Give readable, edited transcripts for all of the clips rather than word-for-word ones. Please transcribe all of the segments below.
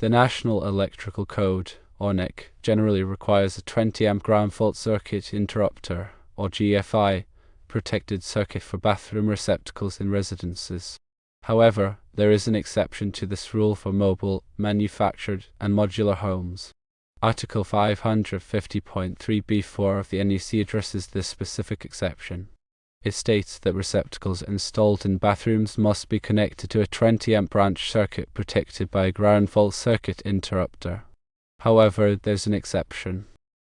The National Electrical Code, or NEC, generally requires a 20-amp ground fault circuit interrupter, or GFI, protected circuit for bathroom receptacles in residences. However, there is an exception to this rule for mobile, manufactured, and modular homes. Article 550.3b4 of the NEC addresses this specific exception. It states that receptacles installed in bathrooms must be connected to a 20-amp branch circuit protected by a ground fault circuit interrupter. However, there's an exception.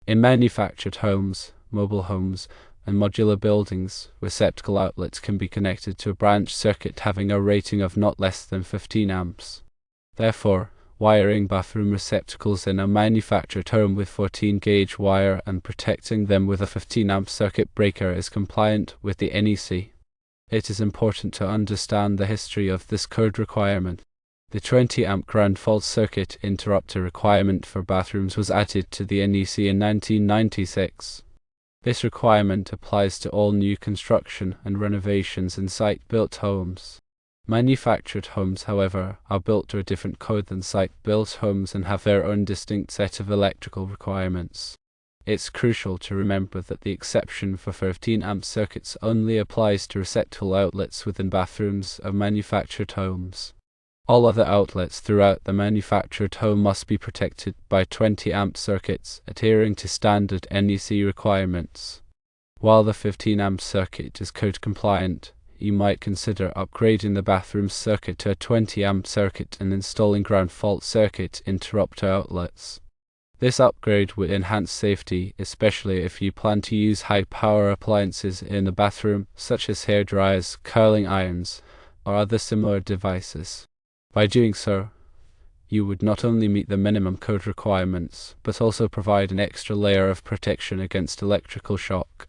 In manufactured homes, mobile homes, and modular buildings, receptacle outlets can be connected to a branch circuit having a rating of not less than 15 amps. Therefore, wiring bathroom receptacles in a manufactured home with 14-gauge wire and protecting them with a 15-amp circuit breaker is compliant with the NEC. It is important to understand the history of this code requirement. The 20-amp ground fault circuit interrupter requirement for bathrooms was added to the NEC in 1996. This requirement applies to all new construction and renovations in site-built homes. Manufactured homes, however, are built to a different code than site-built homes and have their own distinct set of electrical requirements. It's crucial to remember that the exception for 15-amp circuits only applies to receptacle outlets within bathrooms of manufactured homes. All other outlets throughout the manufactured home must be protected by 20-amp circuits, adhering to standard NEC requirements. While the 15-amp circuit is code compliant, you might consider upgrading the bathroom circuit to a 20-amp circuit and installing ground fault circuit interrupter outlets. This upgrade would enhance safety, especially if you plan to use high-power appliances in the bathroom, such as hair dryers, curling irons, or other similar devices. By doing so, you would not only meet the minimum code requirements, but also provide an extra layer of protection against electrical shock.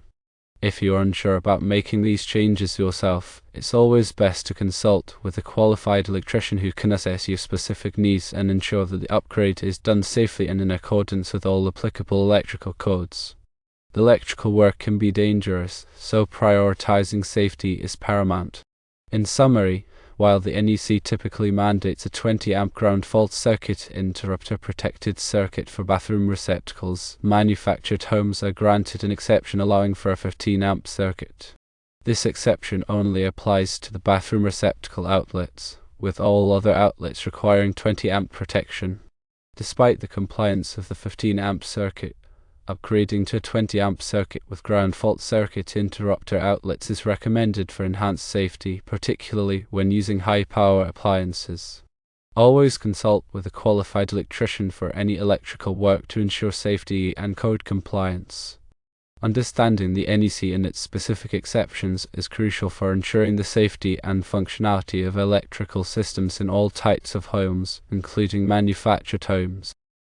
If you are unsure about making these changes yourself, it's always best to consult with a qualified electrician who can assess your specific needs and ensure that the upgrade is done safely and in accordance with all applicable electrical codes. The electrical work can be dangerous, so prioritizing safety is paramount. In summary, while the NEC typically mandates a 20-amp ground fault circuit interrupter protected circuit for bathroom receptacles, manufactured homes are granted an exception allowing for a 15-amp circuit. This exception only applies to the bathroom receptacle outlets, with all other outlets requiring 20-amp protection. Despite the compliance of the 15-amp circuit, upgrading to a 20-amp circuit with ground fault circuit interrupter outlets is recommended for enhanced safety, particularly when using high-power appliances. Always consult with a qualified electrician for any electrical work to ensure safety and code compliance. Understanding the NEC and its specific exceptions is crucial for ensuring the safety and functionality of electrical systems in all types of homes, including manufactured homes.